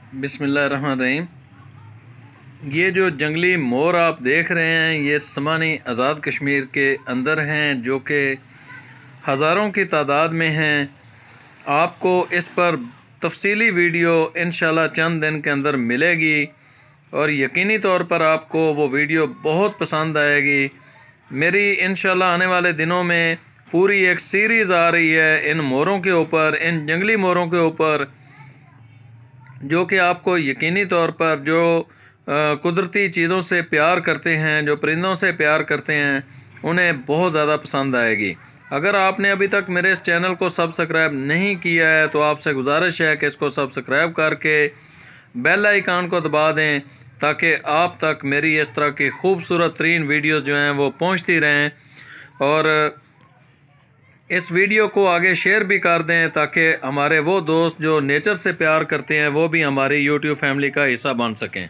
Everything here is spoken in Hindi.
बिस्मिल्लाहिर्रहमानिर्रहीम। ये जो जंगली मोर आप देख रहे हैं ये समाहनी आज़ाद कश्मीर के अंदर हैं, जो कि हज़ारों की तादाद में हैं। आपको इस पर तफसीली वीडियो इंशाल्लाह चंद दिन के अंदर मिलेगी और यकीनी तौर पर आपको वो वीडियो बहुत पसंद आएगी। मेरी इंशाल्लाह आने वाले दिनों में पूरी एक सीरीज़ आ रही है इन मोरों के ऊपर, इन जंगली मोरों के ऊपर, जो कि आपको यकीनी तौर पर जो कुदरती चीज़ों से प्यार करते हैं, जो परिंदों से प्यार करते हैं, उन्हें बहुत ज़्यादा पसंद आएगी। अगर आपने अभी तक मेरे इस चैनल को सब्सक्राइब नहीं किया है तो आपसे गुजारिश है कि इसको सब्सक्राइब करके बेल आइकन को दबा दें, ताकि आप तक मेरी इस तरह की खूबसूरत तरीन वीडियोज़ जो हैं वो पहुँचती रहें। और इस वीडियो को आगे शेयर भी कर दें ताकि हमारे वो दोस्त जो नेचर से प्यार करते हैं वो भी हमारी यूट्यूब फैमिली का हिस्सा बन सकें।